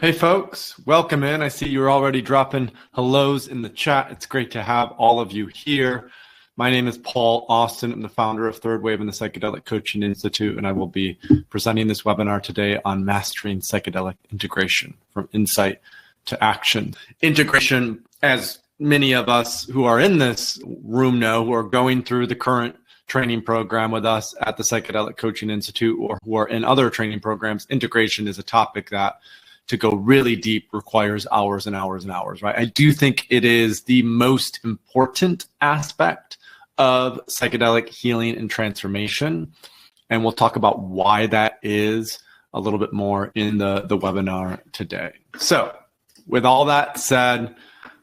Hey folks, welcome in. I see you're already dropping hellos in the chat. It's great to have all of you here. My name is Paul Austin. I'm the founder of Third Wave and the Psychedelic Coaching Institute, and I will be presenting this webinar today on mastering psychedelic integration from insight to action. Integration, as many of us who are in this room know, who are going through the current training program with us at the Psychedelic Coaching Institute or who are in other training programs, integration is a topic that to go really deep requires hours and hours and hours, right? I do think it is the most important aspect of psychedelic healing and transformation. And we'll talk about why that is a little bit more in the webinar today. So with all that said,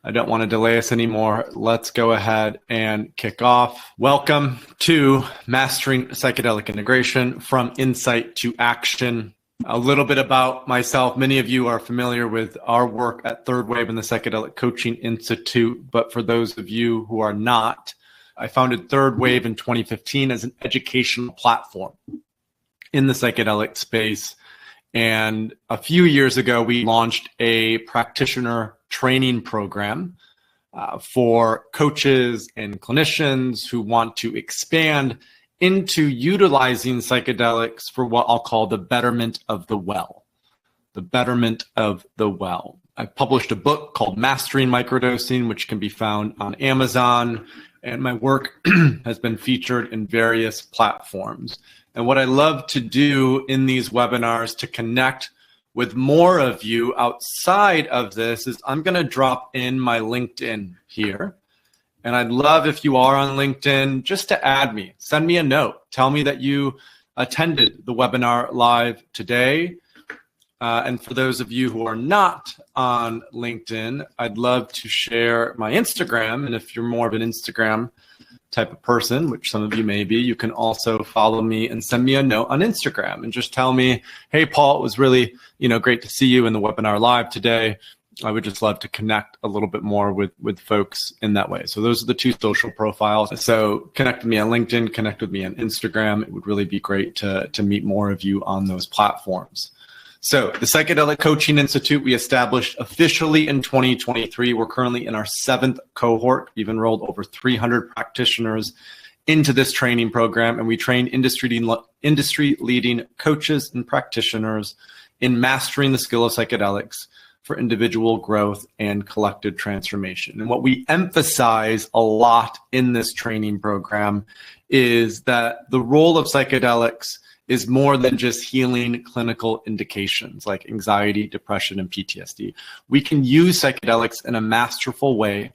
I don't want to delay us anymore. Let's go ahead and kick off. Welcome to Mastering Psychedelic Integration from Insight to Action. A little bit about myself. Many of you are familiar with our work at Third Wave and the Psychedelic Coaching Institute, but for those of you who are not, I founded Third Wave in 2015 as an educational platform in the psychedelic space. And a few years ago, we launched a practitioner training program for coaches and clinicians who want to expand into utilizing psychedelics for what I'll call the betterment of the well. The betterment of the well. I published a book called Mastering Microdosing, which can be found on Amazon, and my work has been featured in various platforms. And what I love to do in these webinars to connect with more of you outside of this is I'm going to drop in my LinkedIn here. And I'd love if you are on LinkedIn just to add me, send me a note, tell me that you attended the webinar live today. And for those of you who are not on LinkedIn, I'd love to share my Instagram. And if you're more of an Instagram type of person, which some of you may be, you can also follow me and send me a note on Instagram and just tell me, hey, Paul, it was really, great to see you in the webinar live today. I would just love to connect a little bit more with folks in that way. So those are the two social profiles. So connect with me on LinkedIn, connect with me on Instagram. It would really be great to meet more of you on those platforms. So the Psychedelic Coaching Institute, we established officially in 2023. We're currently in our 7th cohort. We've enrolled over 300 practitioners into this training program, and we train industry-leading coaches and practitioners in mastering the skill of psychedelics for individual growth and collective transformation. And what we emphasize a lot in this training program is that the role of psychedelics is more than just healing clinical indications like anxiety, depression, and PTSD. We can use psychedelics in a masterful way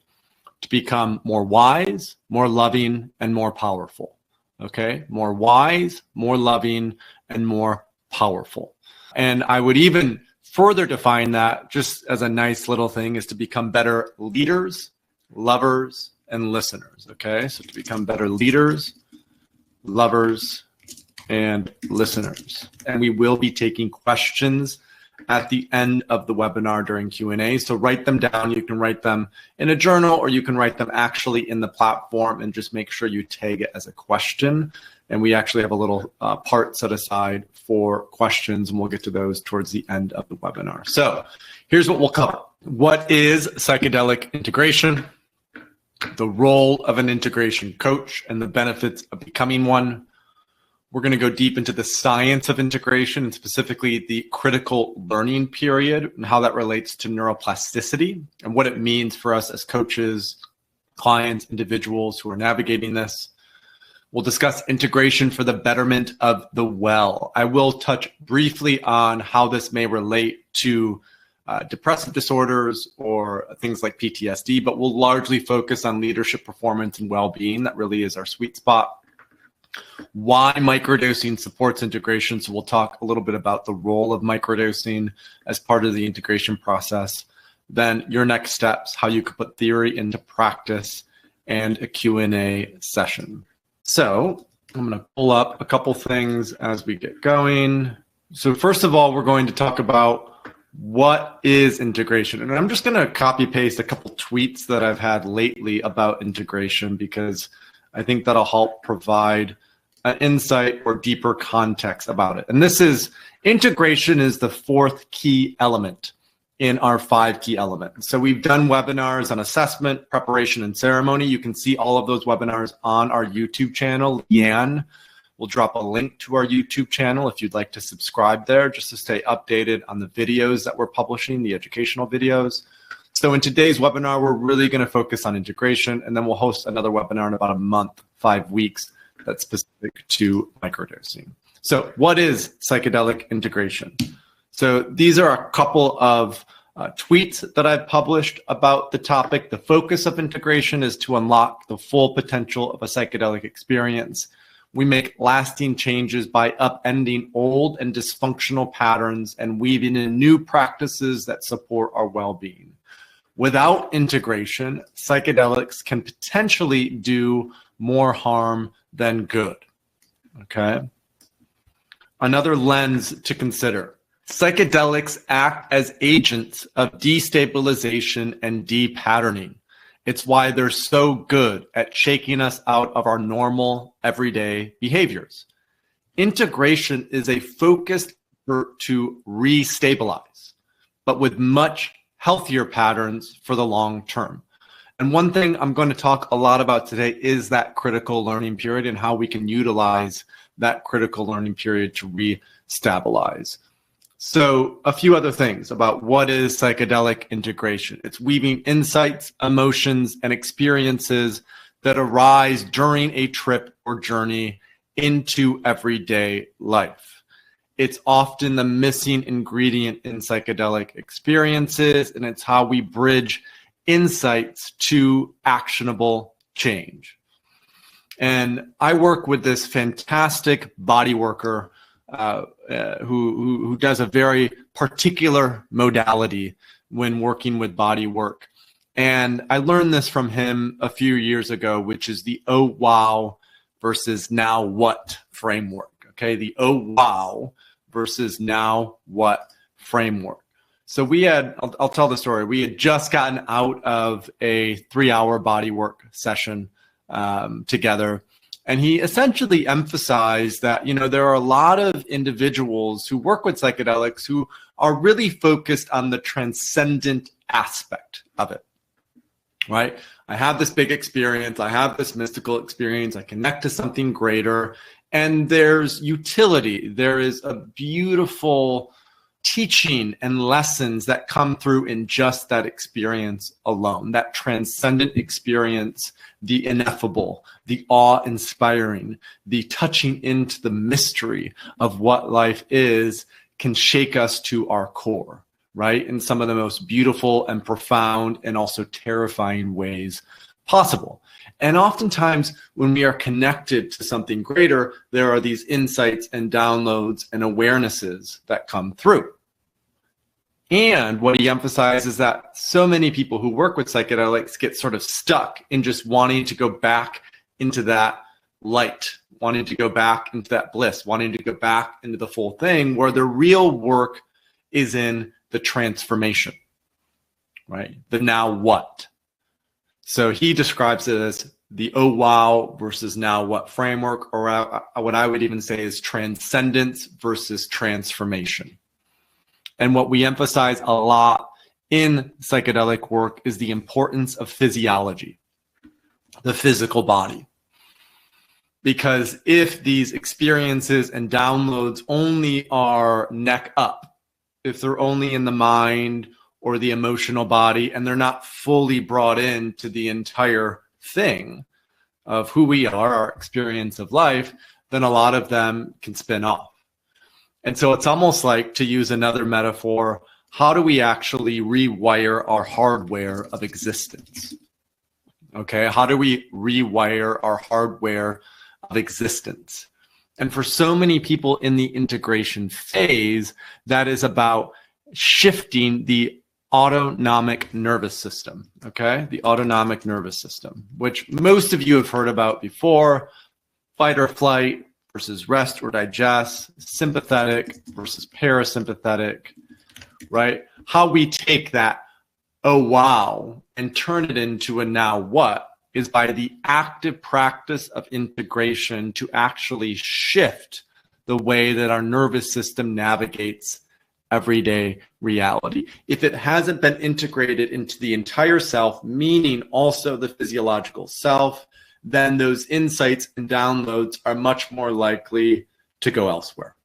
to become more wise, more loving, and more powerful. Okay? More wise, more loving, and more powerful. And I would even further define that just as a nice little thing is to become better leaders, lovers, and listeners. Okay? So to become better leaders, lovers, and listeners. And we will be taking questions at the end of the webinar during Q&A. So write them down. You can write them in a journal or you can write them actually in the platform and just make sure you tag it as a question. And we actually have a little part set aside for questions, and we'll get to those towards the end of the webinar. So here's what we'll cover. What is psychedelic integration? The role of an integration coach and the benefits of becoming one. We're going to go deep into the science of integration and specifically the critical learning period and how that relates to neuroplasticity and what it means for us as coaches, clients, individuals who are navigating this. We'll discuss integration for the betterment of the well. I will touch briefly on how this may relate to depressive disorders or things like PTSD, but we'll largely focus on leadership, performance, and well-being. That really is our sweet spot. Why microdosing supports integration. So we'll talk a little bit about the role of microdosing as part of the integration process. Then your next steps, how you could put theory into practice, and a Q&A session. So I'm going to pull up a couple things as we get going. So first of all, we're going to talk about what is integration. And I'm just going to copy paste a couple tweets that I've had lately about integration because I think that'll help provide an insight or deeper context about it. And this is integration is the fourth key element in our 5 key elements. So we've done webinars on assessment, preparation, and ceremony. You can see all of those webinars on our YouTube channel. Leanne will drop a link to our YouTube channel if you'd like to subscribe there, just to stay updated on the videos that we're publishing, the educational videos. So in today's webinar, we're really going to focus on integration, and then we'll host another webinar in about a month, 5 weeks, that's specific to microdosing. So what is psychedelic integration? So these are a couple of tweets that I've published about the topic. The focus of integration is to unlock the full potential of a psychedelic experience. We make lasting changes by upending old and dysfunctional patterns and weaving in new practices that support our well-being. Without integration, psychedelics can potentially do more harm than good. Okay? Another lens to consider. Psychedelics act as agents of destabilization and depatterning. It's why they're so good at shaking us out of our normal, everyday behaviors. Integration is a focused effort to restabilize, but with much healthier patterns for the long term. And one thing I'm going to talk a lot about today is that critical learning period and how we can utilize that critical learning period to restabilize. So a few other things about what is psychedelic integration. It's weaving insights, emotions, and experiences that arise during a trip or journey into everyday life. It's often the missing ingredient in psychedelic experiences, and it's how we bridge insights to actionable change. And I work with this fantastic body worker who does a very particular modality when working with body work. And I learned this from him a few years ago, which is the oh wow versus now what framework. Okay, the oh wow versus now what framework. So we had, I'll tell the story. We had just gotten out of a 3-hour body work session together. And he essentially emphasized that, there are a lot of individuals who work with psychedelics who are really focused on the transcendent aspect of it, right? I have this big experience. I have this mystical experience. I connect to something greater. And there's utility. There is a beautiful teaching and lessons that come through in just that experience alone, that transcendent experience, the ineffable, the awe-inspiring, the touching into the mystery of what life is can shake us to our core, right? In some of the most beautiful and profound and also terrifying ways possible. And oftentimes when we are connected to something greater, there are these insights and downloads and awarenesses that come through. And what he emphasizes is that so many people who work with psychedelics get sort of stuck in just wanting to go back into that light, wanting to go back into that bliss, wanting to go back into the full thing, where the real work is in the transformation, right? The now what. So he describes it as the oh wow versus now what framework, or what I would even say is transcendence versus transformation. And what we emphasize a lot in psychedelic work is the importance of physiology, the physical body. Because if these experiences and downloads only are neck up, if they're only in the mind or the emotional body, and they're not fully brought into the entire thing of who we are, our experience of life, then a lot of them can spin off. And so it's almost like, to use another metaphor, how do we actually rewire our hardware of existence? Okay, how do we rewire our hardware of existence? And for so many people in the integration phase, that is about shifting the autonomic nervous system, okay? The autonomic nervous system, which most of you have heard about before: fight or flight versus rest or digest, sympathetic versus parasympathetic, right? How we take that oh wow and turn it into a now what is by the active practice of integration to actually shift the way that our nervous system navigates everyday reality. If it hasn't been integrated into the entire self, meaning also the physiological self, then those insights and downloads are much more likely to go elsewhere,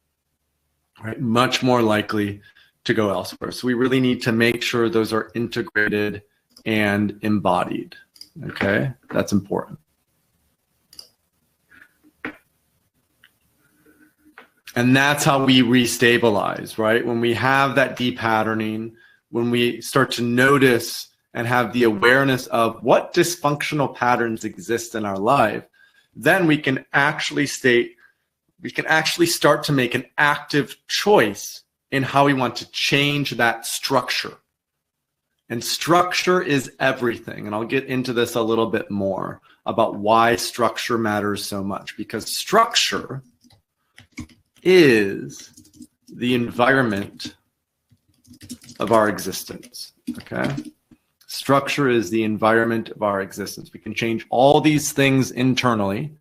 right? Much more likely to go elsewhere. So we really need to make sure those are integrated and embodied, okay? That's important. And that's how we restabilize, right? When we have that depatterning, when we start to notice and have the awareness of what dysfunctional patterns exist in our life, then we can actually start to make an active choice in how we want to change that structure. And structure is everything. And I'll get into this a little bit more about why structure matters so much, because structure is the environment of our existence, okay? Structure is the environment of our existence. We can change all these things internally,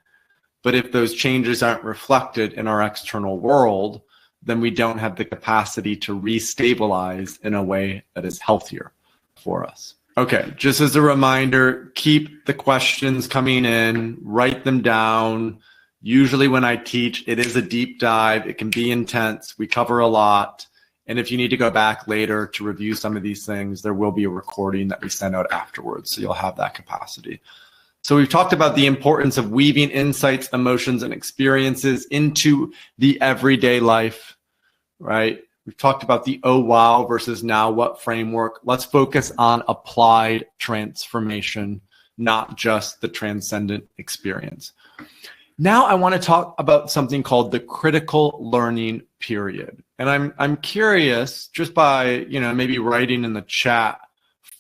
but if those changes aren't reflected in our external world, then we don't have the capacity to restabilize in a way that is healthier for us. Okay, just as a reminder, keep the questions coming in, write them down. Usually when I teach, it is a deep dive. It can be intense. We cover a lot. And if you need to go back later to review some of these things, there will be a recording that we send out afterwards. So you'll have that capacity. So we've talked about the importance of weaving insights, emotions, and experiences into the everyday life, right? We've talked about the oh wow versus now what framework. Let's focus on applied transformation, not just the transcendent experience. Now I want to talk about something called the critical learning period. And I'm curious, just by maybe writing in the chat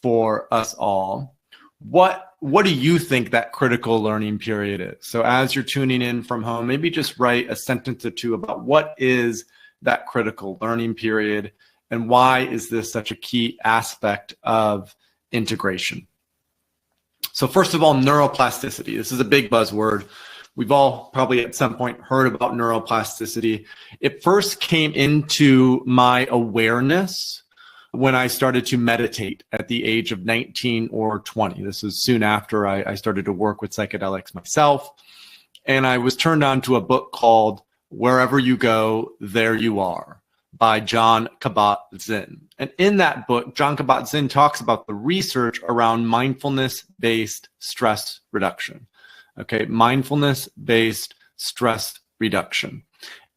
for us all, what do you think that critical learning period is? So as you're tuning in from home, maybe just write a sentence or two about what is that critical learning period and why is this such a key aspect of integration. So first of all, neuroplasticity. This is a big buzzword. We've all probably at some point heard about neuroplasticity. It first came into my awareness when I started to meditate at the age of 19 or 20. This is soon after I started to work with psychedelics myself. And I was turned on to a book called Wherever You Go, There You Are by Jon Kabat-Zinn. And in that book, Jon Kabat-Zinn talks about the research around mindfulness-based stress reduction. Okay, mindfulness-based stress reduction.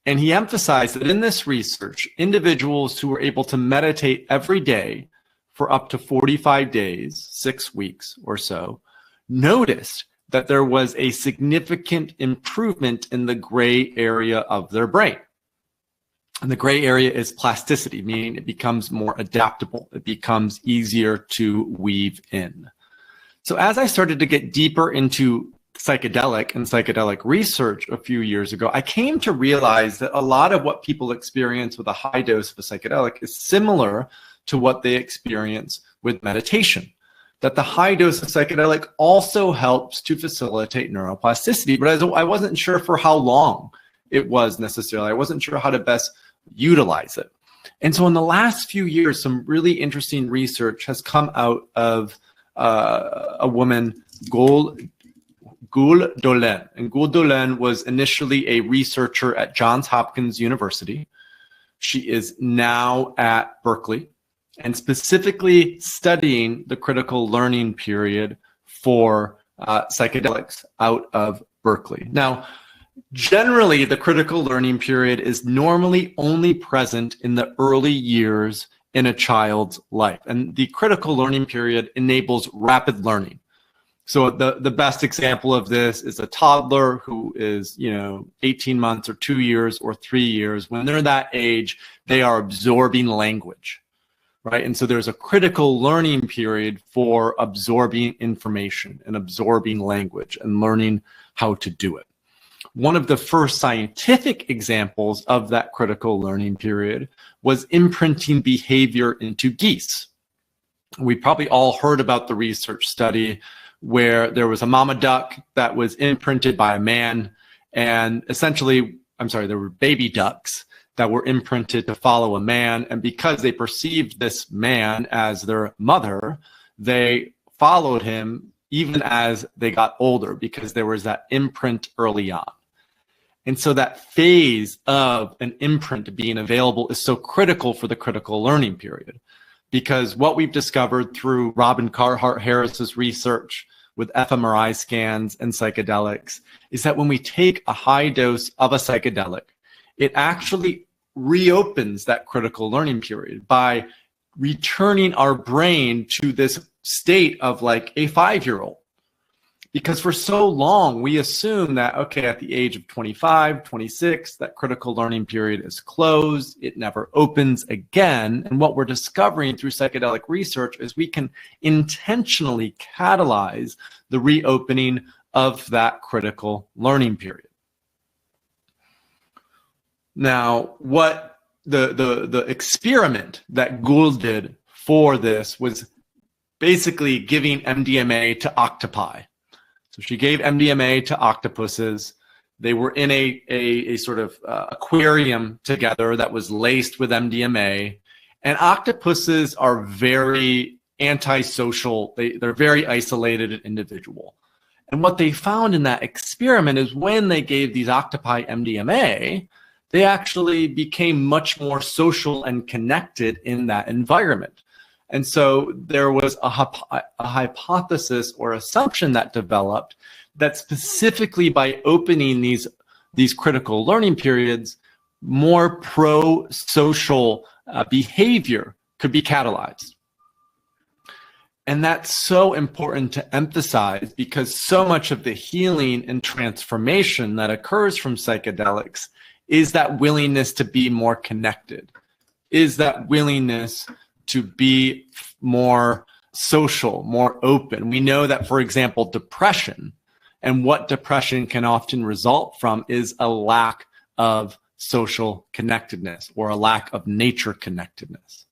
And he emphasized that in this research, individuals who were able to meditate every day for up to 45 days, 6 weeks or so, noticed that there was a significant improvement in the gray area of their brain. And the gray area is plasticity, meaning it becomes more adaptable. It becomes easier to weave in. So as I started to get deeper into psychedelic and psychedelic research a few years ago, I came to realize that a lot of what people experience with a high dose of a psychedelic is similar to what they experience with meditation. That the high dose of psychedelic also helps to facilitate neuroplasticity, but I wasn't sure for how long it was necessarily. I wasn't sure how to best utilize it. And so in the last few years, some really interesting research has come out of a woman, Gul Dolen. And Gul Dolen was initially a researcher at Johns Hopkins University. She is now at Berkeley and specifically studying the critical learning period for psychedelics out of Berkeley. Now, generally, the critical learning period is normally only present in the early years in a child's life. And the critical learning period enables rapid learning. So the best example of this is a toddler who is, 18 months or 2 years or 3 years. When they're that age, they are absorbing language, right? And so there's a critical learning period for absorbing information and absorbing language and learning how to do it. One of the first scientific examples of that critical learning period was imprinting behavior into geese. We probably all heard about the research study where there was a mama duck that was imprinted by a man, and essentially, there were baby ducks that were imprinted to follow a man. And because they perceived this man as their mother, they followed him even as they got older, because there was that imprint early on. And so that phase of an imprint being available is so critical for the critical learning period, because what we've discovered through Robin Carhart Harris's research with fMRI scans and psychedelics is that when we take a high dose of a psychedelic, it actually reopens that critical learning period by returning our brain to this state of like a 5-year-old. Because for so long, we assume that, okay, at the age of 25, 26, that critical learning period is closed. It never opens again. And what we're discovering through psychedelic research is we can intentionally catalyze the reopening of that critical learning period. Now, what the experiment that Gould did for this was basically giving MDMA to octopi. So she gave MDMA to octopuses. They were in a sort of aquarium together that was laced with MDMA. And octopuses are very antisocial. They're very isolated and individual. And what they found in that experiment is when they gave these octopi MDMA, they actually became much more social and connected in that environment. And so there was a hypothesis or assumption that developed that specifically by opening these critical learning periods, more pro-social behavior could be catalyzed. And that's so important to emphasize, because so much of the healing and transformation that occurs from psychedelics is that willingness to be more connected, is that willingness to be more social, more open. We know that, for example, depression, and what depression can often result from is a lack of social connectedness or a lack of nature connectedness,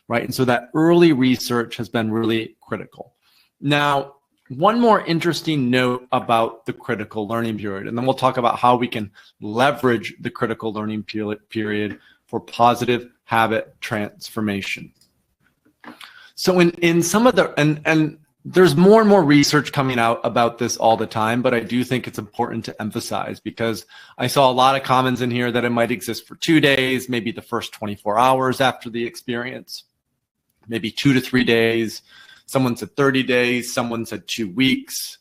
right? And so that early research has been really critical. Now, one more interesting note about the critical learning period, and then we'll talk about how we can leverage the critical learning period for positive habit transformation. So in some of the, and there's more and more research coming out about this all the time, but I do think it's important to emphasize, because I saw a lot of comments in here that it might exist for 2 days, maybe the first 24 hours after the experience, maybe 2 to 3 days. Someone said 30 days, someone said 2 weeks,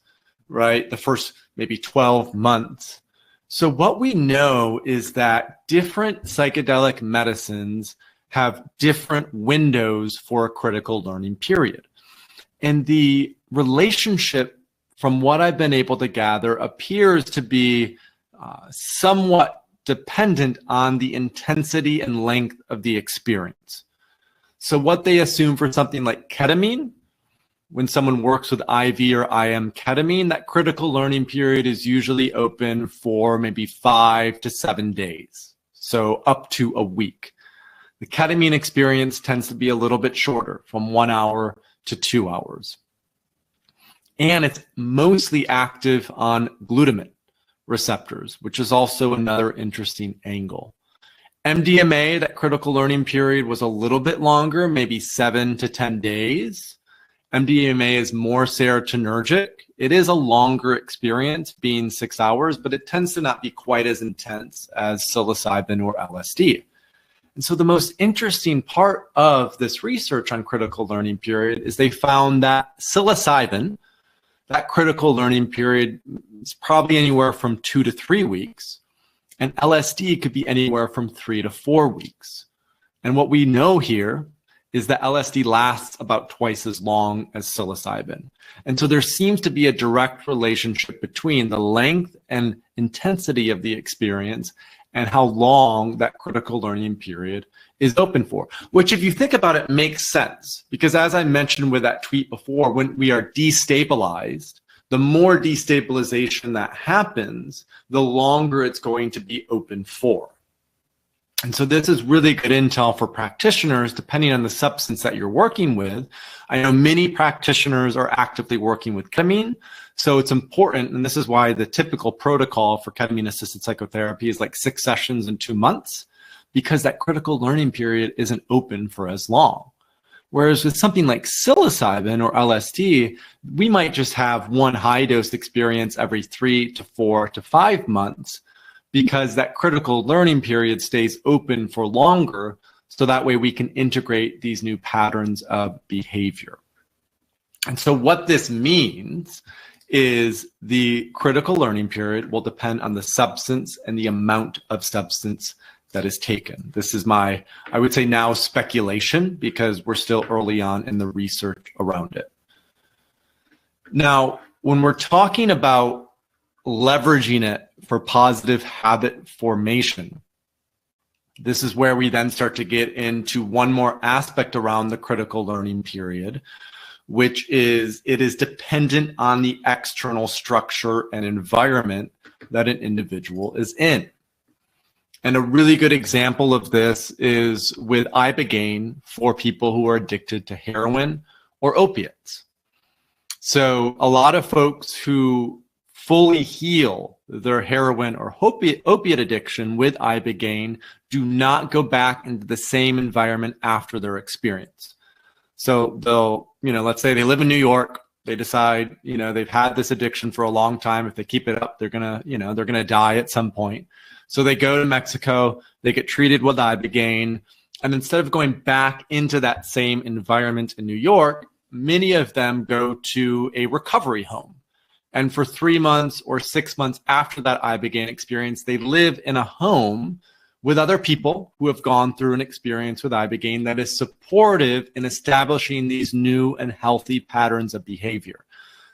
right? The first maybe 12 months. So what we know is that different psychedelic medicines have different windows for a critical learning period. And the relationship, from what I've been able to gather, appears to be somewhat dependent on the intensity and length of the experience. So what they assume for something like ketamine, when someone works with IV or IM ketamine, that critical learning period is usually open for maybe 5 to 7 days, so up to a week. The ketamine experience tends to be a little bit shorter, from 1 hour to 2 hours. And it's mostly active on glutamate receptors, which is also another interesting angle. MDMA, that critical learning period was a little bit longer, maybe 7 to 10 days. MDMA is more serotonergic. It is a longer experience, being 6 hours, but it tends to not be quite as intense as psilocybin or LSD. And so the most interesting part of this research on critical learning period is they found that psilocybin, that critical learning period, is probably anywhere from 2 to 3 weeks, and LSD could be anywhere from 3 to 4 weeks. And what we know here is that LSD lasts about twice as long as psilocybin. And so there seems to be a direct relationship between the length and intensity of the experience and how long that critical learning period is open for, which, if you think about it, makes sense. Because as I mentioned with that tweet before, when we are destabilized, the more destabilization that happens, the longer it's going to be open for. And so this is really good intel for practitioners, depending on the substance that you're working with. I know many practitioners are actively working with ketamine. So it's important, and this is why the typical protocol for ketamine-assisted psychotherapy is like 6 sessions in 2 months. because that critical learning period isn't open for as long. Whereas with something like psilocybin or LSD, we might just have one high dose experience every 3 to 4 to 5 months, because that critical learning period stays open for longer. So that way we can integrate these new patterns of behavior. And so what this means is the critical learning period will depend on the substance and the amount of substance that is taken. This is my, I would say now, speculation, because we're still early on in the research around it. Now, when we're talking about leveraging it for positive habit formation, this is where we then start to get into one more aspect around the critical learning period, which is it is dependent on the external structure and environment that an individual is in. And a really good example of this is with ibogaine for people who are addicted to heroin or opiates. So a lot of folks who fully heal their heroin or opiate addiction with ibogaine do not go back into the same environment after their experience. So they'll, let's say they live in New York, they decide, they've had this addiction for a long time. If they keep it up, they're gonna die at some point. So they go to Mexico, they get treated with ibogaine, and instead of going back into that same environment in New York, many of them go to a recovery home. And for 3 months or 6 months after that ibogaine experience, they live in a home with other people who have gone through an experience with ibogaine that is supportive in establishing these new and healthy patterns of behavior.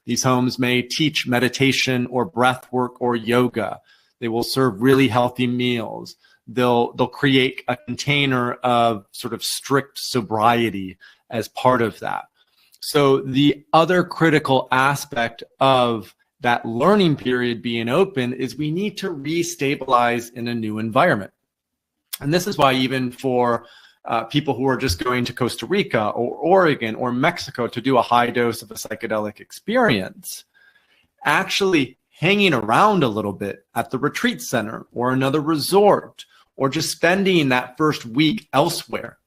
These homes may teach meditation or breath work or yoga. They will serve really healthy meals. They'll create a container of sort of strict sobriety as part of that. So the other critical aspect of that learning period being open is we need to restabilize in a new environment. And this is why even for people who are just going to Costa Rica or Oregon or Mexico to do a high dose of a psychedelic experience, actually hanging around a little bit at the retreat center or another resort, or just spending that first week elsewhere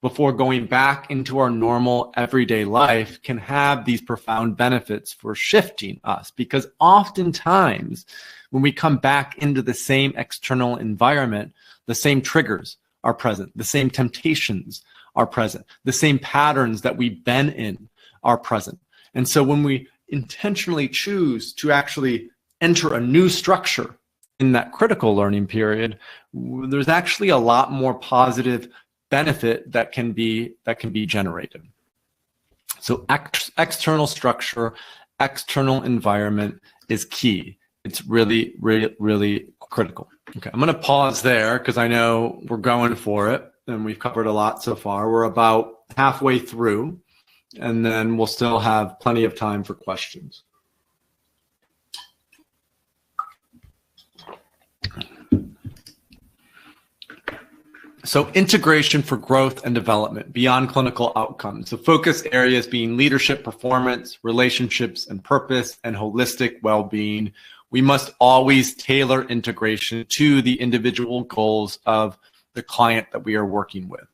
before going back into our normal everyday life can have these profound benefits for shifting us. Because oftentimes when we come back into the same external environment, the same triggers are present, the same temptations are present, the same patterns that we've been in are present. And so when we intentionally choose to actually enter a new structure in that critical learning period, there's actually a lot more positive benefit that can be generated. So external structure, external environment is key. It's really, really, really critical. Okay, I'm going to pause there because I know we're going for it and we've covered a lot so far. We're about halfway through, and then we'll still have plenty of time for questions. So integration for growth and development beyond clinical outcomes. So focus areas being leadership, performance, relationships, and purpose, and holistic well-being. We must always tailor integration to the individual goals of the client that we are working with.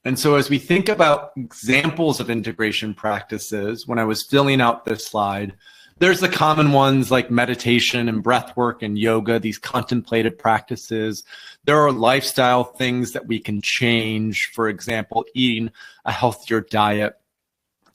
And so as we think about examples of integration practices, when I was filling out this slide, there's the common ones like meditation and breath work and yoga, these contemplative practices. There are lifestyle things that we can change. For example, eating a healthier diet,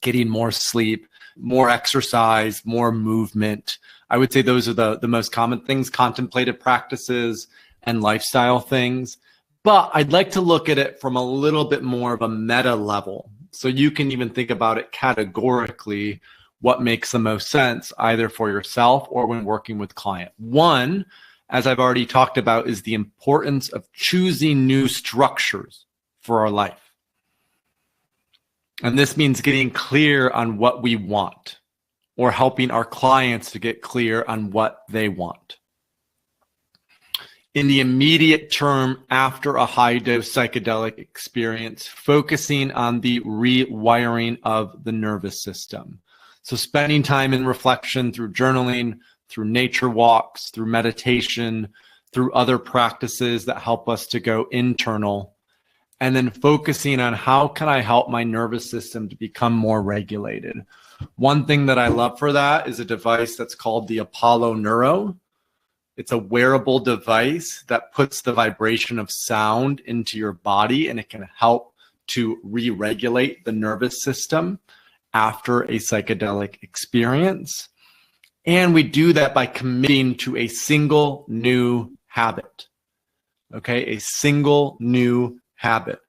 getting more sleep, more exercise, more movement. I would say those are the most common things, contemplative practices and lifestyle things. But I'd like to look at it from a little bit more of a meta level. So you can even think about it categorically, what makes the most sense either for yourself or when working with client. One, as I've already talked about, is the importance of choosing new structures for our life. And this means getting clear on what we want or helping our clients to get clear on what they want. In the immediate term after a high-dose psychedelic experience, focusing on the rewiring of the nervous system. So spending time in reflection through journaling, through nature walks, through meditation, through other practices that help us to go internal, and then focusing on how can I help my nervous system to become more regulated. One thing that I love for that is a device that's called the Apollo Neuro. It's a wearable device that puts the vibration of sound into your body, and it can help to re-regulate the nervous system after a psychedelic experience. And we do that by committing to a single new habit. Okay, a single new habit.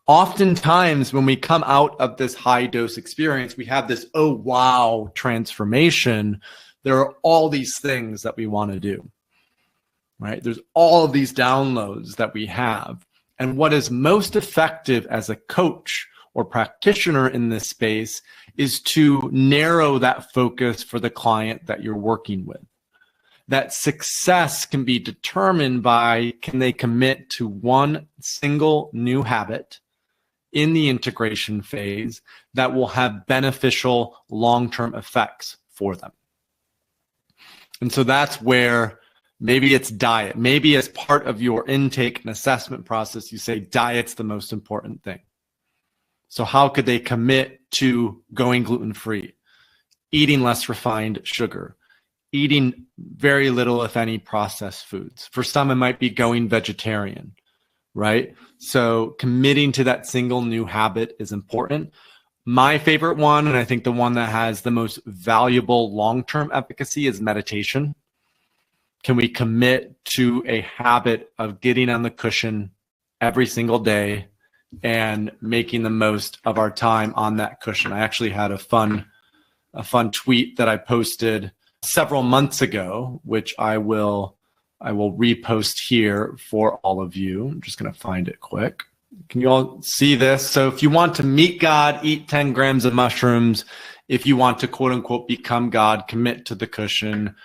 Oftentimes, when we come out of this high dose experience, we have this, oh, wow, transformation. There are all these things that we want to do, right? There's all of these downloads that we have. And what is most effective as a coach or practitioner in this space is to narrow that focus for the client that you're working with. That success can be determined by, can they commit to one single new habit in the integration phase that will have beneficial long-term effects for them. And so that's where maybe it's diet. Maybe as part of your intake and assessment process, you say diet's the most important thing. So how could they commit to going gluten-free, eating less refined sugar, eating very little, if any, processed foods? For some, it might be going vegetarian, right? So committing to that single new habit is important. My favorite one, and I think the one that has the most valuable long-term efficacy, is meditation. Can we commit to a habit of getting on the cushion every single day and making the most of our time on that cushion? I actually had a fun tweet that I posted several months ago, which I will repost here for all of you. I'm just going to find it quick. Can you all see this? So if you want to meet God, eat 10 grams of mushrooms. If you want to, quote unquote, become God, commit to the cushion,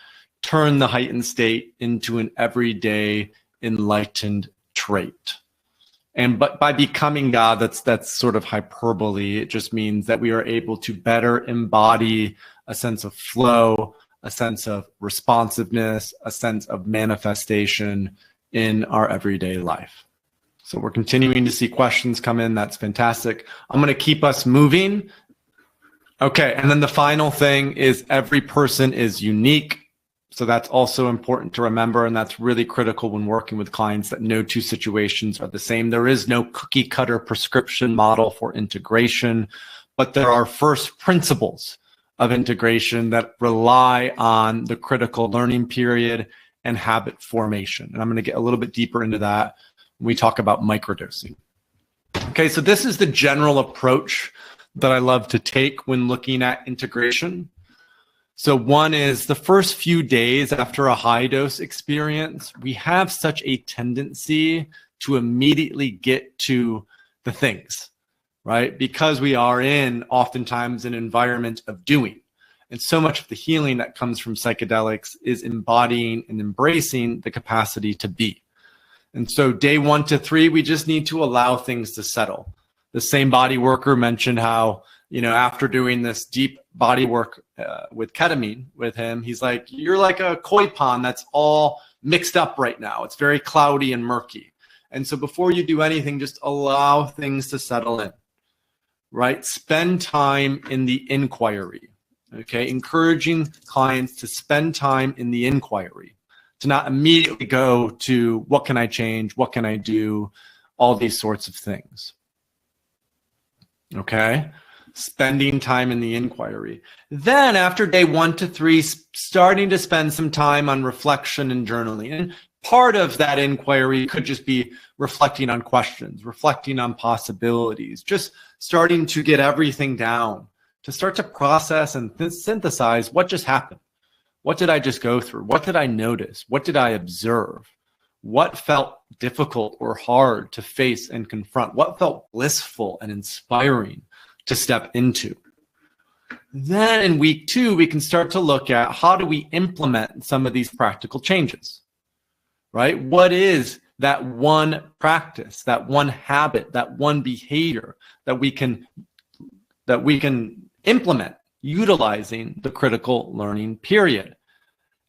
turn the heightened state into an everyday enlightened trait. But by becoming God, that's sort of hyperbole. It just means that we are able to better embody a sense of flow, a sense of responsiveness, a sense of manifestation in our everyday life. So we're continuing to see questions come in. That's fantastic. I'm going to keep us moving. Okay, and then the final thing is every person is unique. So that's also important to remember, and that's really critical when working with clients, that no two situations are the same. There is no cookie cutter prescription model for integration, but there are first principles of integration that rely on the critical learning period and habit formation. And I'm going to get a little bit deeper into that when we talk about microdosing. Okay, so this is the general approach that I love to take when looking at integration. So one is the first few days after a high dose experience, we have such a tendency to immediately get to the things, right? Because we are in oftentimes an environment of doing. And so much of the healing that comes from psychedelics is embodying and embracing the capacity to be. And so day 1 to 3, we just need to allow things to settle. The same body worker mentioned how, after doing this deep body work with ketamine with him, he's like, you're like a koi pond that's all mixed up right now. It's very cloudy and murky. And so before you do anything, just allow things to settle in, right? Spend time in the inquiry, okay? Encouraging clients to spend time in the inquiry, to not immediately go to what can I change? What can I do? All these sorts of things, okay? Spending time in the inquiry. Then after day 1 to 3, starting to spend some time on reflection and journaling. And part of that inquiry could just be reflecting on questions, reflecting on possibilities, just starting to get everything down, to start to process and synthesize what just happened. What did I just go through? What did I notice? What did I observe? What felt difficult or hard to face and confront? What felt blissful and inspiring to step into? Then in week 2, we can start to look at how do we implement some of these practical changes, right? What is that one practice, that one habit, that one behavior that we can implement utilizing the critical learning period?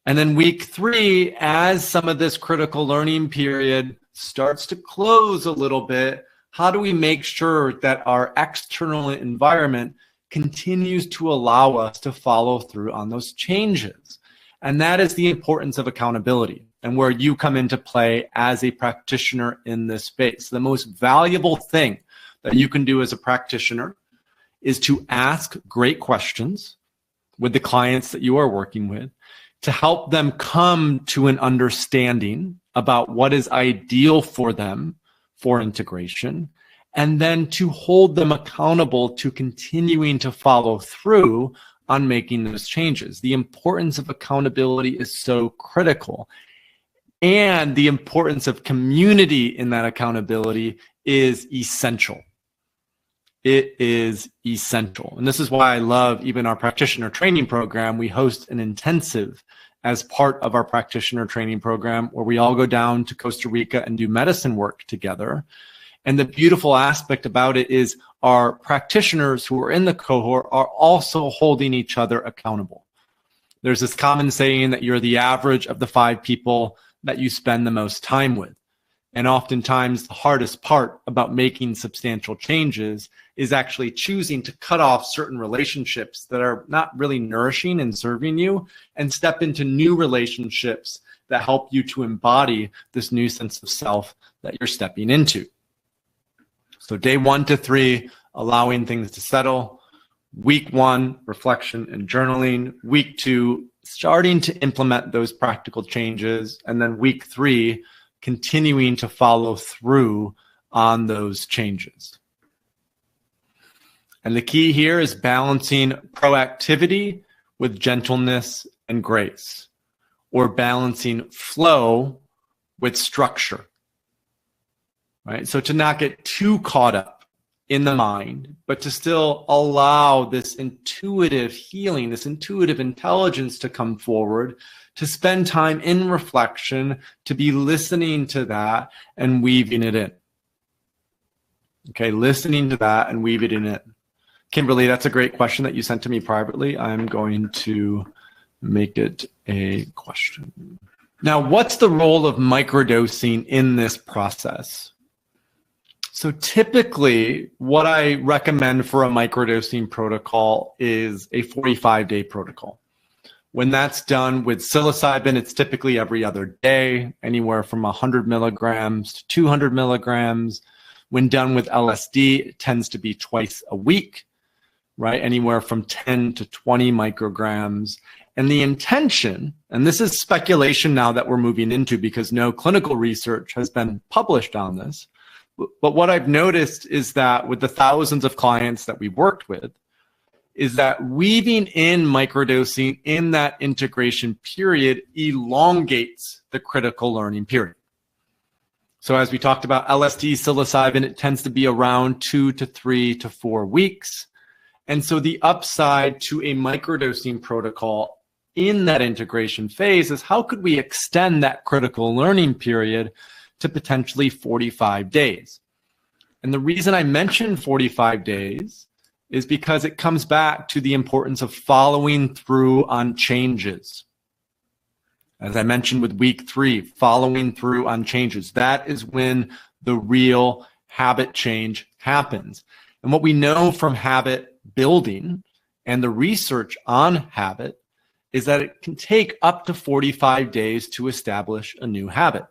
And then week 3, as some of this critical learning period starts to close a little bit, how do we make sure that our external environment continues to allow us to follow through on those changes? And that is the importance of accountability and where you come into play as a practitioner in this space. The most valuable thing that you can do as a practitioner is to ask great questions with the clients that you are working with to help them come to an understanding about what is ideal for them for integration, and then to hold them accountable to continuing to follow through on making those changes. The importance of accountability is so critical. And the importance of community in that accountability is essential. It is essential. And this is why I love even our practitioner training program. We host an intensive as part of our practitioner training program where we all go down to Costa Rica and do medicine work together. And the beautiful aspect about it is our practitioners who are in the cohort are also holding each other accountable. There's this common saying that you're the average of the 5 people that you spend the most time with. And oftentimes the hardest part about making substantial changes is actually choosing to cut off certain relationships that are not really nourishing and serving you and step into new relationships that help you to embody this new sense of self that you're stepping into. So day 1 to 3, allowing things to settle. Week 1, reflection and journaling. Week 2, starting to implement those practical changes. And then week 3, continuing to follow through on those changes. And the key here is balancing proactivity with gentleness and grace, or balancing flow with structure, right? So to not get too caught up in the mind, but to still allow this intuitive healing, this intuitive intelligence to come forward, to spend time in reflection, to be listening to that and weaving it in. Okay, listening to that and weaving it in. Kimberly, that's a great question that you sent to me privately. I'm going to make it a question. Now, what's the role of microdosing in this process? So typically, what I recommend for a microdosing protocol is a 45-day protocol. When that's done with psilocybin, it's typically every other day, anywhere from 100 milligrams to 200 milligrams. When done with LSD, it tends to be twice a week, right? Anywhere from 10 to 20 micrograms. And the intention, and this is speculation now that we're moving into because no clinical research has been published on this, but what I've noticed is that with the thousands of clients that we've worked with, is that weaving in microdosing in that integration period elongates the critical learning period. So as we talked about LSD, psilocybin, it tends to be around 2 to 3 to 4 weeks. And so the upside to a microdosing protocol in that integration phase is how could we extend that critical learning period to potentially 45 days. And the reason I mentioned 45 days is because it comes back to the importance of following through on changes. As I mentioned with week 3, following through on changes. That is when the real habit change happens. And what we know from habit building and the research on habit is that it can take up to 45 days to establish a new habit.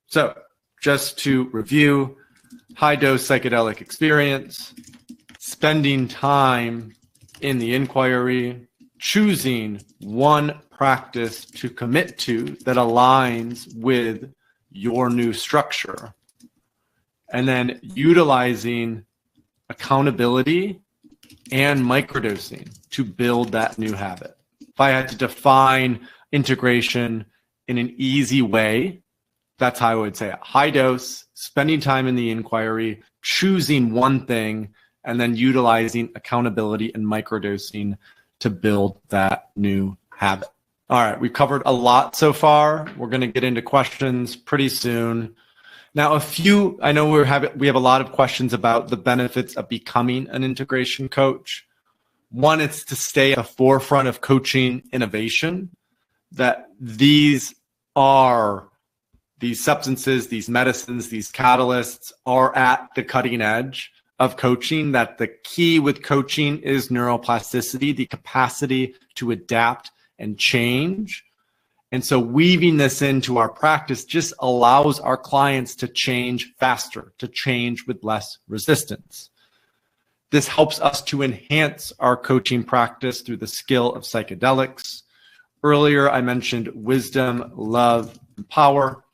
So just to review, high-dose psychedelic experience, spending time in the inquiry, choosing one practice to commit to that aligns with your new structure, and then utilizing accountability and microdosing to build that new habit. If I had to define integration in an easy way, that's how I would say it. High dose, spending time in the inquiry, choosing one thing, and then utilizing accountability and microdosing to build that new habit. All right, we've covered a lot so far. We're going to get into questions pretty soon. Now, I know we have a lot of questions about the benefits of becoming an integration coach. One, it's to stay at the forefront of coaching innovation. that these substances, these medicines, these catalysts are at the cutting edge of coaching, that the key with coaching is neuroplasticity, the capacity to adapt and change. And so weaving this into our practice just allows our clients to change faster, to change with less resistance. This helps us to enhance our coaching practice through the skill of psychedelics. Earlier, I mentioned wisdom, love, and power.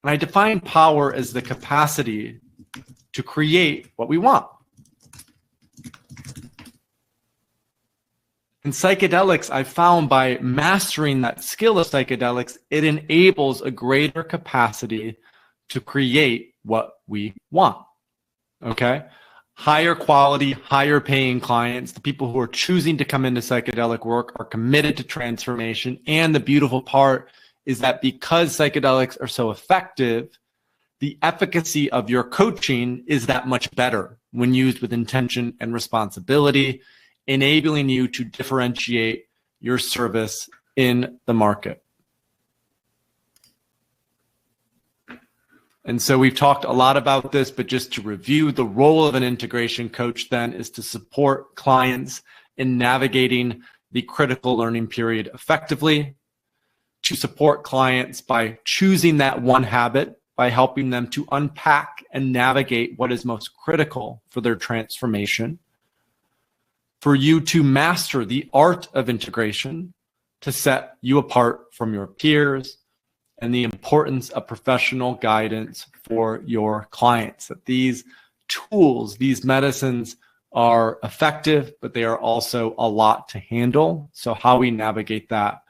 And I define power as the capacity to create what we want. In psychedelics, I found by mastering that skill of psychedelics, it enables a greater capacity to create what we want. Okay? Higher quality, higher paying clients, the people who are choosing to come into psychedelic work are committed to transformation. And the beautiful part is that because psychedelics are so effective, the efficacy of your coaching is that much better when used with intention and responsibility, enabling you to differentiate your service in the market. And so we've talked a lot about this, but just to review, the role of an integration coach then is to support clients in navigating the critical learning period effectively, to support clients by choosing that one habit, by helping them to unpack and navigate what is most critical for their transformation, for you to master the art of integration, to set you apart from your peers, and the importance of professional guidance for your clients. That these tools, these medicines are effective, but they are also a lot to handle. So how we navigate that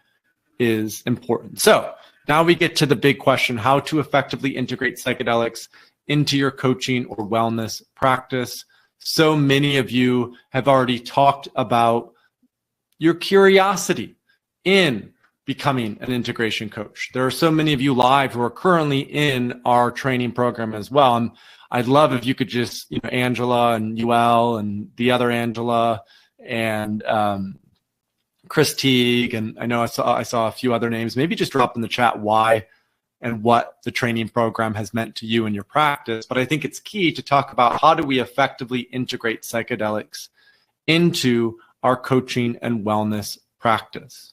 is important. So now we get to the big question, how to effectively integrate psychedelics into your coaching or wellness practice. So many of you have already talked about your curiosity in becoming an integration coach. There are so many of you live who are currently in our training program as well. And I'd love if you could just, Angela and UL and the other Angela and Chris Teague, and I know I saw a few other names, maybe just drop in the chat why and what the training program has meant to you in your practice. But I think it's key to talk about how do we effectively integrate psychedelics into our coaching and wellness practice,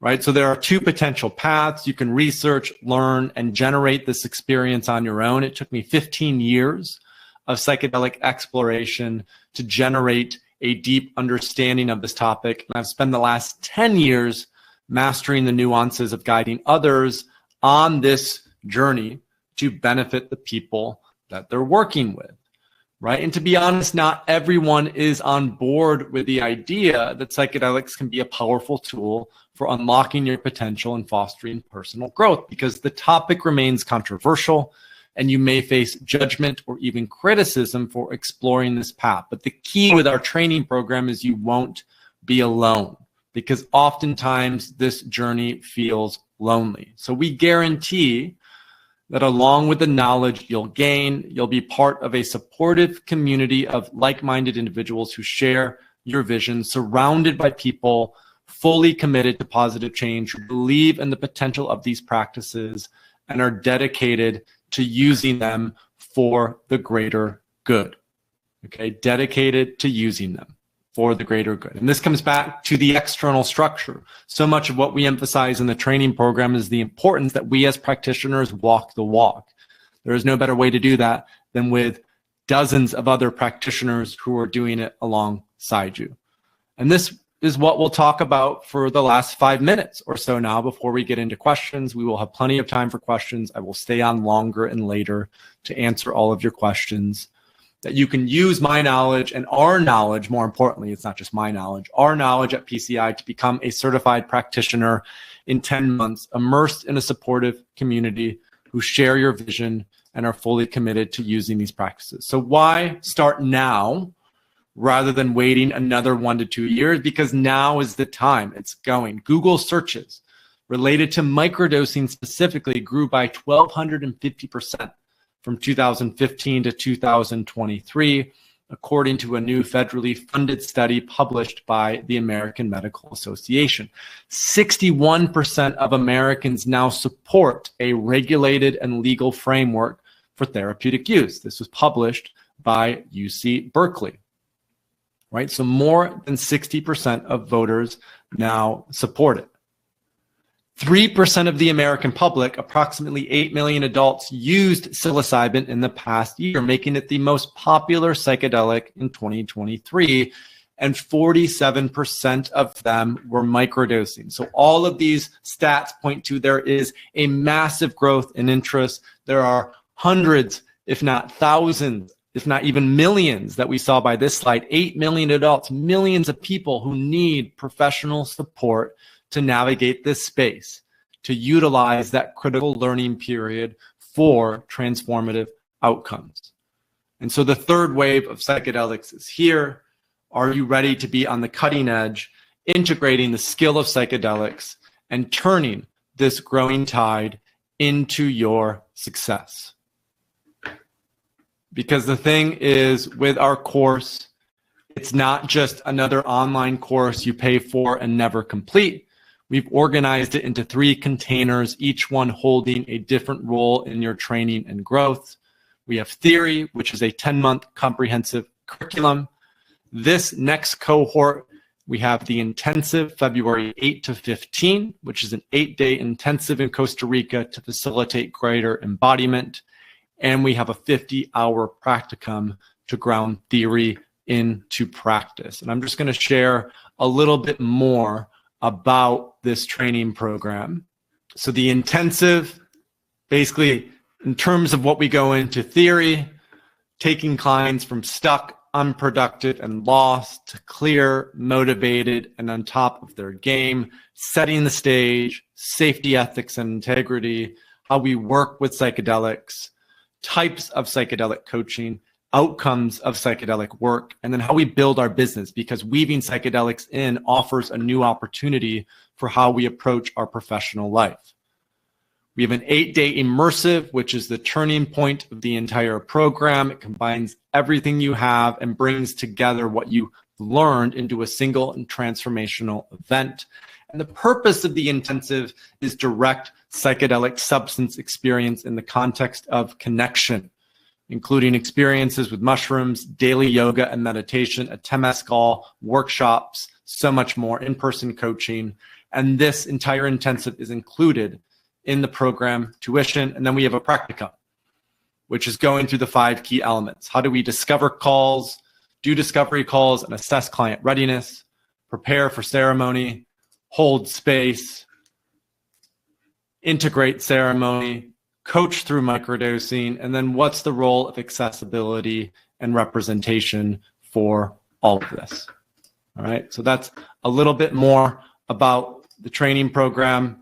right? So there are two potential paths. You can research, learn, and generate this experience on your own. It took me 15 years of psychedelic exploration to generate a deep understanding of this topic. And I've spent the last 10 years mastering the nuances of guiding others on this journey to benefit the people that they're working with, right? And to be honest, not everyone is on board with the idea that psychedelics can be a powerful tool for unlocking your potential and fostering personal growth, because the topic remains controversial and you may face judgment or even criticism for exploring this path. But the key with our training program is you won't be alone, because oftentimes this journey feels lonely. So we guarantee that along with the knowledge you'll gain, you'll be part of a supportive community of like-minded individuals who share your vision, surrounded by people fully committed to positive change, who believe in the potential of these practices and are dedicated to using them for the greater good. Okay, dedicated to using them for the greater good. And this comes back to the external structure. So much of what we emphasize in the training program is the importance that we as practitioners walk the walk. There is no better way to do that than with dozens of other practitioners who are doing it alongside you. And this is what we'll talk about for the last 5 minutes or so now before we get into questions. We will have plenty of time for questions. I will stay on longer and later to answer all of your questions. That you can use my knowledge and our knowledge, more importantly, it's not just my knowledge, our knowledge at PCI to become a certified practitioner in 10 months, immersed in a supportive community who share your vision and are fully committed to using these practices. So why start now rather than waiting another 1 to 2 years? Because now is the time. It's going. Google searches related to microdosing specifically grew by 1,250% from 2015 to 2023, according to a new federally funded study published by the American Medical Association. 61% of Americans now support a regulated and legal framework for therapeutic use. This was published by UC Berkeley, right? So more than 60% of voters now support it. 3% of the American public, approximately 8 million adults, used psilocybin in the past year, making it the most popular psychedelic in 2023. And 47% of them were microdosing. So all of these stats point to there is a massive growth in interest. There are hundreds, if not thousands, if not even millions that we saw by this slide, 8 million adults, millions of people who need professional support to navigate this space, to utilize that critical learning period for transformative outcomes. And so the third wave of psychedelics is here. Are you ready to be on the cutting edge, integrating the skill of psychedelics and turning this growing tide into your success? Because the thing is, with our course, it's not just another online course you pay for and never complete. We've organized it into 3 containers, each one holding a different role in your training and growth. We have theory, which is a 10-month comprehensive curriculum. This next cohort, we have the intensive February 8 to 15, which is an 8-day intensive in Costa Rica to facilitate greater embodiment. And we have a 50-hour practicum to ground theory into practice. And I'm just going to share a little bit more about this training program. So the intensive, basically in terms of what we go into theory, taking clients from stuck, unproductive, and lost to clear, motivated, and on top of their game, setting the stage, safety, ethics, and integrity, how we work with psychedelics, types of psychedelic coaching, outcomes of psychedelic work, and then how we build our business, because weaving psychedelics in offers a new opportunity for how we approach our professional life. We have an 8-day immersive, which is the turning point of the entire program. It combines everything you have and brings together what you learned into a single and transformational event. And the purpose of the intensive is direct psychedelic substance experience in the context of connection, including experiences with mushrooms, daily yoga and meditation, a temescal, workshops, so much more, in-person coaching. And this entire intensive is included in the program tuition. And then we have a practicum, which is going through the 5 key elements. How do we discover calls, do discovery calls, and assess client readiness, prepare for ceremony, hold space, integrate ceremony, coach through microdosing, and then what's the role of accessibility and representation for all of this? All right, so that's a little bit more about the training program.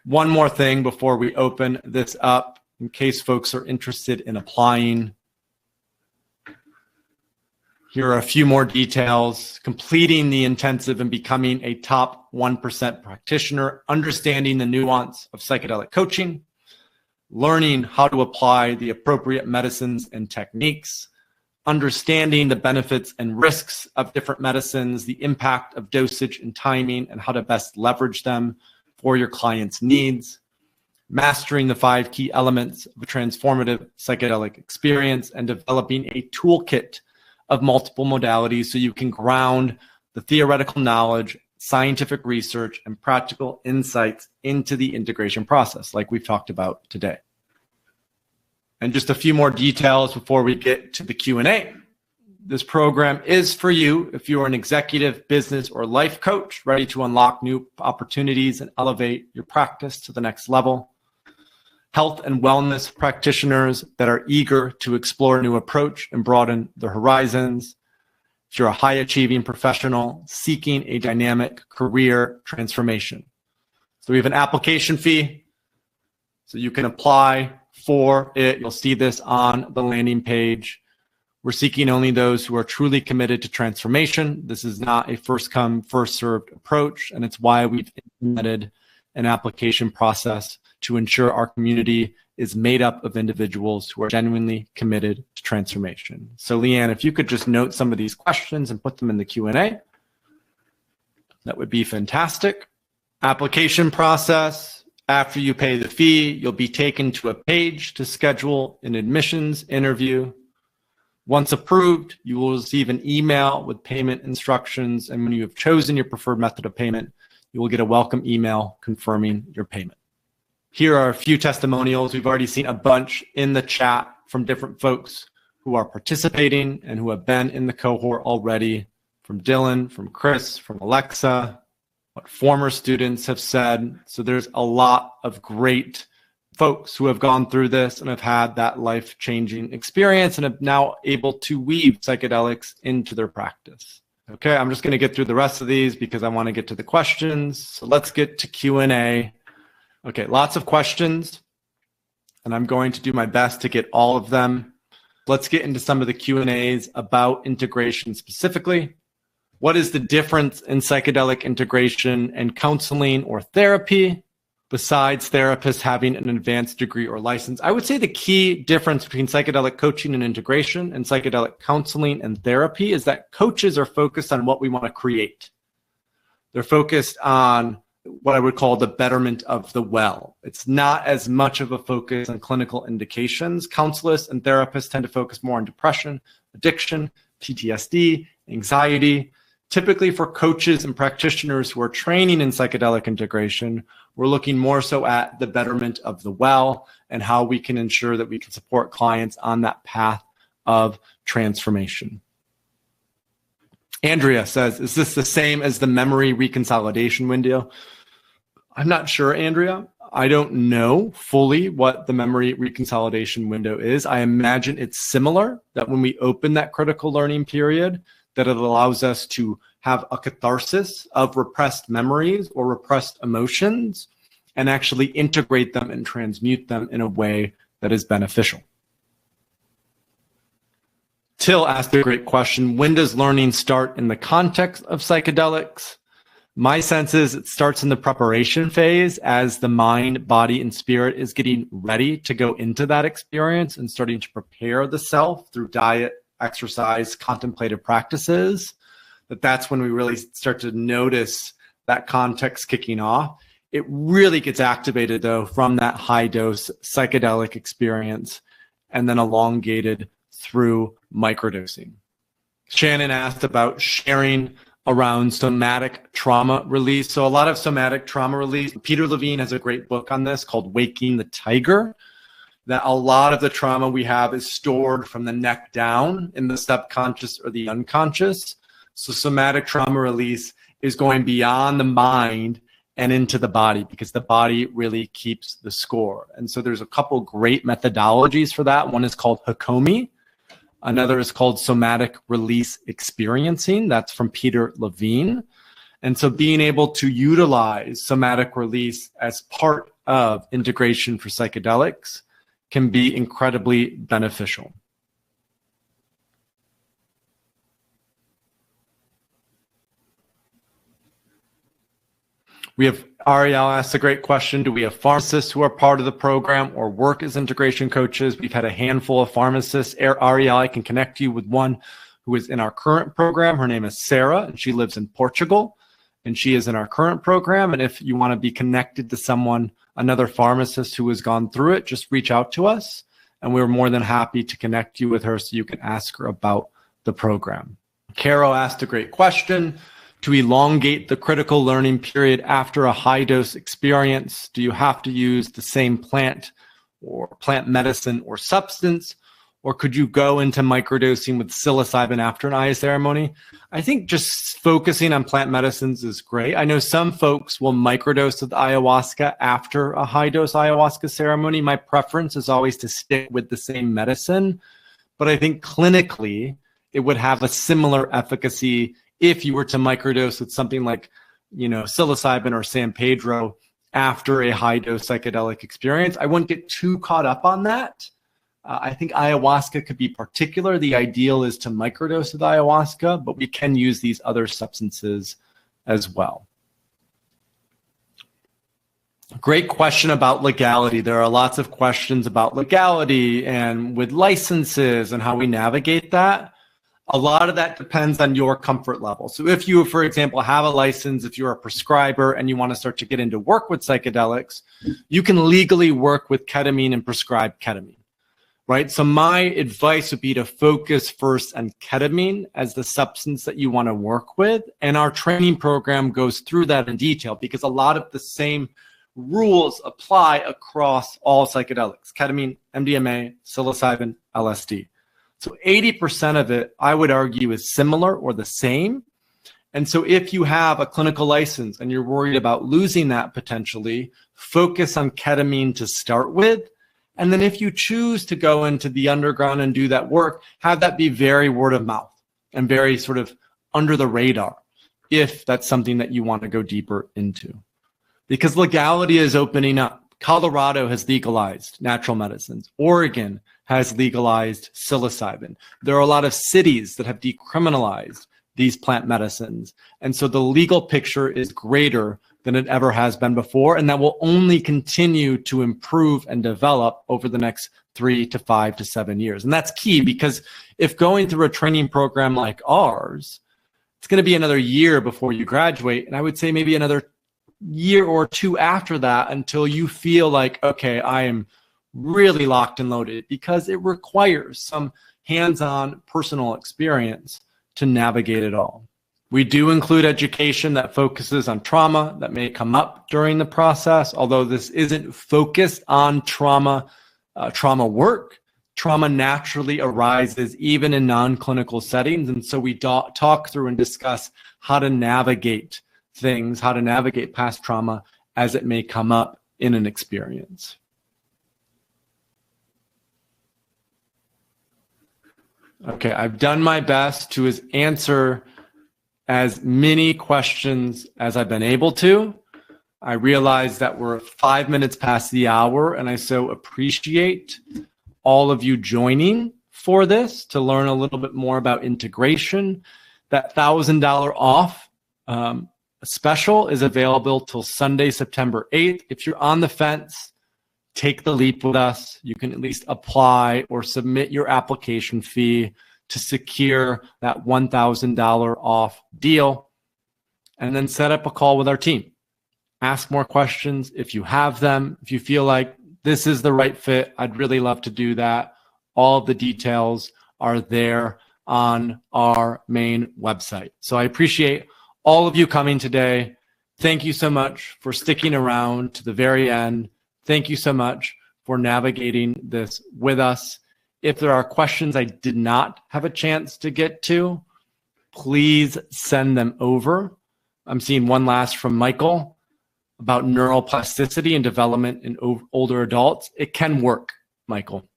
One more thing before we open this up, in case folks are interested in applying. Here are a few more details. Completing the intensive and becoming a top 1% practitioner, understanding the nuance of psychedelic coaching, learning how to apply the appropriate medicines and techniques, understanding the benefits and risks of different medicines, the impact of dosage and timing, and how to best leverage them for your client's needs, mastering the 5 key elements of a transformative psychedelic experience, and developing a toolkit of multiple modalities so you can ground the theoretical knowledge, scientific research, and practical insights into the integration process, like we've talked about today. And just a few more details before we get to the Q&A. This program is for you if you are an executive, business, or life coach ready to unlock new opportunities and elevate your practice to the next level. Health and wellness practitioners that are eager to explore a new approach and broaden their horizons. If you're a high-achieving professional seeking a dynamic career transformation. So we have an application fee, so you can apply for it. You'll see this on the landing page. We're seeking only those who are truly committed to transformation. This is not a first-come, first-served approach, and it's why we've implemented an application process to ensure our community is made up of individuals who are genuinely committed to transformation. So Leanne, if you could just note some of these questions and put them in the Q&A, that would be fantastic. Application process. After you pay the fee, you'll be taken to a page to schedule an admissions interview. Once approved, you will receive an email with payment instructions, and when you have chosen your preferred method of payment, you will get a welcome email confirming your payment. Here are a few testimonials. We've already seen a bunch in the chat from different folks who are participating and who have been in the cohort already, from Dylan, from Chris, from Alexa, what former students have said. So there's a lot of great folks who have gone through this and have had that life-changing experience and are now able to weave psychedelics into their practice. Okay, I'm just going to get through the rest of these because I want to get to the questions. So let's get to Q&A. Okay, lots of questions, and I'm going to do my best to get all of them. Let's get into some of the Q&As about integration specifically. What is the difference in psychedelic integration and counseling or therapy, besides therapists having an advanced degree or license? I would say the key difference between psychedelic coaching and integration and psychedelic counseling and therapy is that coaches are focused on what we want to create. They're focused on what I would call the betterment of the well. It's not as much of a focus on clinical indications. Counselors and therapists tend to focus more on depression, addiction, PTSD, anxiety. Typically for coaches and practitioners who are training in psychedelic integration, we're looking more so at the betterment of the well and how we can ensure that we can support clients on that path of transformation. Andrea says, is this the same as the memory reconsolidation window? I'm not sure, Andrea. I don't know fully what the memory reconsolidation window is. I imagine it's similar, that when we open that critical learning period, that it allows us to have a catharsis of repressed memories or repressed emotions and actually integrate them and transmute them in a way that is beneficial. Till asked a great question. When does learning start in the context of psychedelics? My sense is it starts in the preparation phase as the mind, body, and spirit is getting ready to go into that experience and starting to prepare the self through diet, exercise, contemplative practices. That's when we really start to notice that context kicking off. It really gets activated, though, from that high-dose psychedelic experience and then elongated through microdosing. Shannon asked about sharing around somatic trauma release. So a lot of somatic trauma release. Peter Levine has a great book on this called Waking the Tiger, that a lot of the trauma we have is stored from the neck down in the subconscious or the unconscious. So somatic trauma release is going beyond the mind and into the body because the body really keeps the score. And so there's a couple great methodologies for that. One is called Hakomi. Another is called somatic release experiencing. That's from Peter Levine. And so being able to utilize somatic release as part of integration for psychedelics can be incredibly beneficial. We have Ariel asked a great question. Do we have pharmacists who are part of the program or work as integration coaches? We've had a handful of pharmacists. Ariel, I can connect you with one who is in our current program. Her name is Sarah, and she lives in Portugal, and she is in our current program. And if you want to be connected to someone, another pharmacist who has gone through it, just reach out to us, and we're more than happy to connect you with her so you can ask her about the program. Carol asked a great question. To elongate the critical learning period after a high-dose experience, do you have to use the same plant or plant medicine or substance, or could you go into microdosing with psilocybin after an eye ceremony? I think just focusing on plant medicines is great. I know some folks will microdose with ayahuasca after a high-dose ayahuasca ceremony. My preference is always to stick with the same medicine, but I think clinically it would have a similar efficacy if you were to microdose with something like, psilocybin or San Pedro after a high-dose psychedelic experience. I wouldn't get too caught up on that. I think ayahuasca could be particular. The ideal is to microdose with ayahuasca, but we can use these other substances as well. Great question about legality. There are lots of questions about legality and with licenses and how we navigate that. A lot of that depends on your comfort level. So if you, for example, have a license, if you're a prescriber and you want to start to get into work with psychedelics, you can legally work with ketamine and prescribe ketamine, right? So my advice would be to focus first on ketamine as the substance that you want to work with. And our training program goes through that in detail because a lot of the same rules apply across all psychedelics: ketamine, MDMA, psilocybin, LSD. So 80% of it, I would argue, is similar or the same. And so if you have a clinical license and you're worried about losing that potentially, focus on ketamine to start with. And then if you choose to go into the underground and do that work, have that be very word of mouth and very sort of under the radar if that's something that you want to go deeper into. Because legality is opening up. Colorado has legalized natural medicines. Oregon has legalized psilocybin. There are a lot of cities that have decriminalized these plant medicines. And so the legal picture is greater than it ever has been before. And that will only continue to improve and develop over the next 3 to 5 to 7 years. And that's key because if going through a training program like ours, it's going to be another year before you graduate. And I would say maybe another year or two after that until you feel like, okay, I am really locked and loaded, because it requires some hands-on personal experience to navigate it all. We do include education that focuses on trauma that may come up during the process, although this isn't focused on trauma work. Trauma naturally arises even in non-clinical settings. And so we talk through and discuss how to navigate things, how to navigate past trauma as it may come up in an experience. Okay, I've done my best to answer as many questions as I've been able to. I realize that we're 5 minutes past the hour, and I so appreciate all of you joining for this to learn a little bit more about integration. That $1,000 off special is available till Sunday, September 8th. If you're on the fence, take the leap with us. You can at least apply or submit your application fee to secure that $1,000 off deal, and then set up a call with our team. Ask more questions if you have them. If you feel like this is the right fit, I'd really love to do that. All of the details are there on our main website. So I appreciate all of you coming today. Thank you so much for sticking around to the very end. Thank you so much for navigating this with us. If there are questions I did not have a chance to get to, please send them over. I'm seeing one last from Michael about neuroplasticity and development in older adults. It can work, Michael.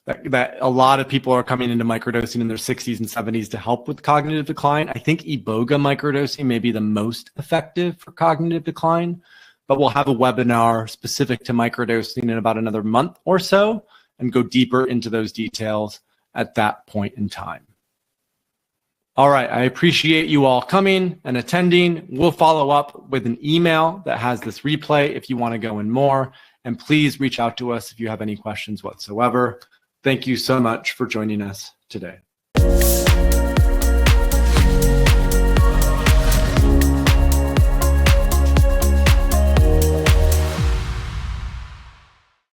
That a lot of people are coming into microdosing in their 60s and 70s to help with cognitive decline. I think iboga microdosing may be the most effective for cognitive decline, but we'll have a webinar specific to microdosing in about another month or so and go deeper into those details at that point in time. All right, I appreciate you all coming and attending. We'll follow up with an email that has this replay if you want to go in more, and please reach out to us if you have any questions whatsoever. Thank you so much for joining us today.